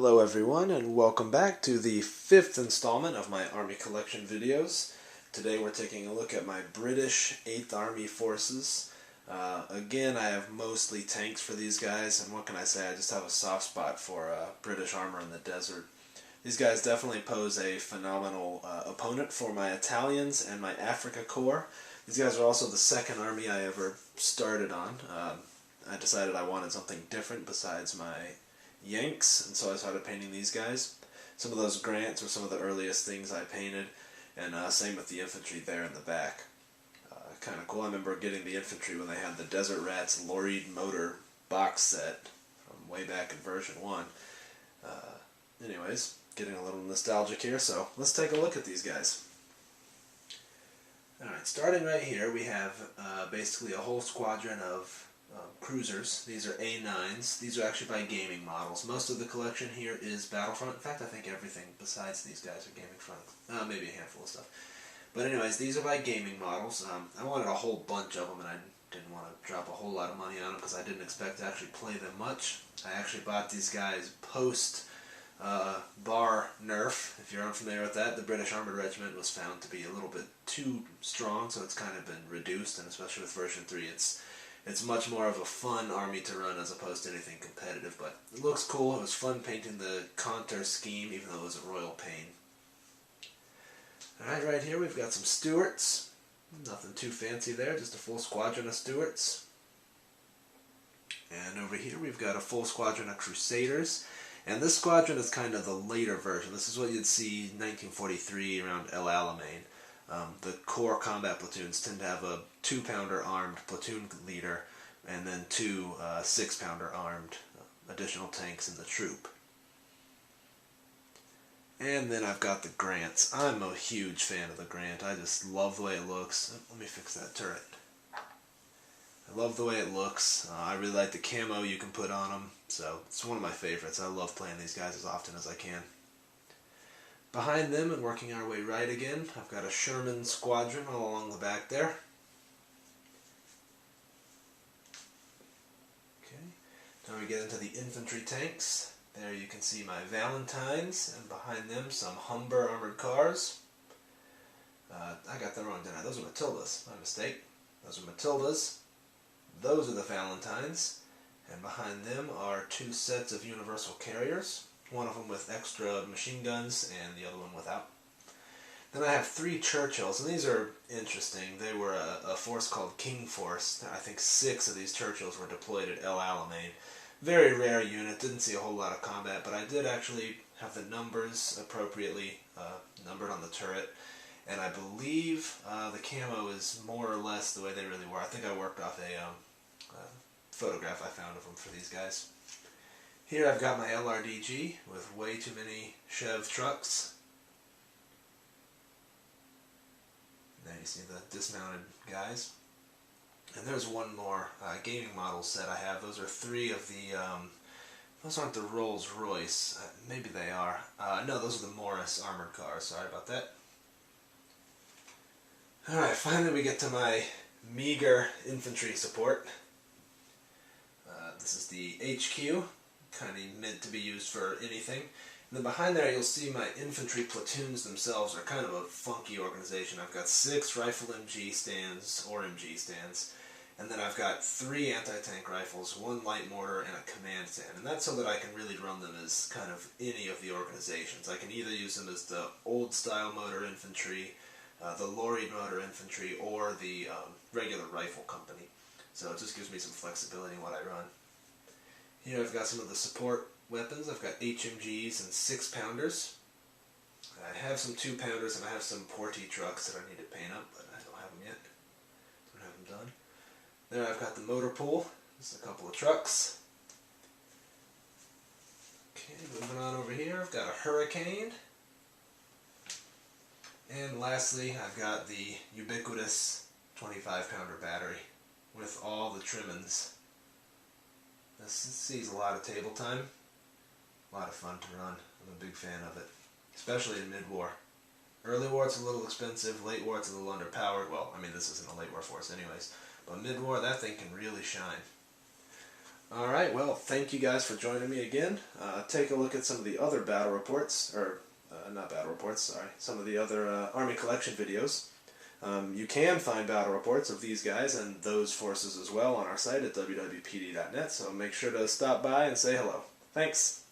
Hello everyone, and welcome back to the 5th installment of my Army Collection videos. Today we're taking a look at my British 8th Army forces. Again, I have mostly tanks for these guys, and what can I say, I just have a soft spot for British armor in the desert. These guys definitely pose a phenomenal opponent for my Italians and my Afrika Korps. These guys are also the second army I ever started on. I decided I wanted something different besides my Yanks, and so I started painting these guys. Some of those Grants were some of the earliest things I painted, and same with the infantry there in the back. Kind of cool. I remember getting the infantry when they had the Desert Rats Lorried Motor box set from way back in version 1. Anyways, getting a little nostalgic here, so let's take a look at these guys. Alright, starting right here, we have basically a whole squadron of cruisers. These are A9s. These are actually by gaming models. Most of the collection here is Battlefront. In fact, I think everything besides these guys are gaming front. Maybe a handful of stuff. But anyways, these are by gaming models. I wanted a whole bunch of them, and I didn't want to drop a whole lot of money on them because I didn't expect to actually play them much. I actually bought these guys post bar nerf. If you're unfamiliar with that, the British Armoured Regiment was found to be a little bit too strong, so it's kind of been reduced, and especially with version 3, it's much more of a fun army to run as opposed to anything competitive, but it looks cool. It was fun painting the Contour scheme, even though it was a royal pain. Alright, right here we've got some Stuarts. Nothing too fancy there, just a full squadron of Stuarts. And over here we've got a full squadron of Crusaders. And this squadron is kind of the later version. This is what you'd see in 1943 around El Alamein. The core combat platoons tend to have a 2-pounder armed platoon leader and then 2 6-pounder armed additional tanks in the troop. And then I've got the Grants. I'm a huge fan of the Grant. I just love the way it looks. Let me fix that turret. I love the way it looks. I really like the camo you can put on them, so it's one of my favorites. I love playing these guys as often as I can. Behind them, and working our way right again, I've got a Sherman squadron all along the back there. Okay, now we get into the infantry tanks. There you can see my Valentines, and behind them some Humber armored cars. I got that wrong, didn't I? Those are Matildas. My mistake. Those are Matildas. Those are the Valentines, and behind them are 2 sets of Universal Carriers. One of them with extra machine guns and the other one without. Then I have 3 Churchills, and these are interesting. They were a force called King Force. I think 6 of these Churchills were deployed at El Alamein. Very rare unit, didn't see a whole lot of combat, but I did actually have the numbers appropriately numbered on the turret. And I believe the camo is more or less the way they really were. I think I worked off a photograph I found of them for these guys. Here I've got my LRDG with way too many Chev trucks. There you see the dismounted guys. And there's one more gaming model set I have. Those are 3 of the, those aren't the Rolls Royce. Maybe they are. No, those are the Morris armored cars. Sorry about that. Alright, finally we get to my meager infantry support. This is the HQ, kind of meant to be used for anything. And then behind there you'll see my infantry platoons themselves are kind of a funky organization. I've got 6 rifle MG stands, or MG stands, and then I've got 3 anti-tank rifles, 1 light mortar, and a command stand. And that's so that I can really run them as kind of any of the organizations. I can either use them as the old style motor infantry, the lorried motor infantry, or the regular rifle company. So it just gives me some flexibility in what I run. Here I've got some of the support weapons. I've got HMGs and 6-pounders. I have some 2-pounders and I have some Porty trucks that I need to paint up, but I don't have them yet. Don't have them done. There I've got the motor pool. Just a couple of trucks. Okay, moving on over here, I've got a Hurricane. And lastly, I've got the ubiquitous 25-pounder battery with all the trimmings. This sees a lot of table time. A lot of fun to run. I'm a big fan of it, especially in mid-war. Early war it's a little expensive, late war it's a little underpowered. Well, I mean this isn't a late war force anyways, but mid-war that thing can really shine. Alright, well, thank you guys for joining me again. Take a look at some of the other battle reports, or not battle reports, sorry, some of the other Army Collection videos. You can find battle reports of these guys and those forces as well on our site at wwpd.net, so make sure to stop by and say hello. Thanks!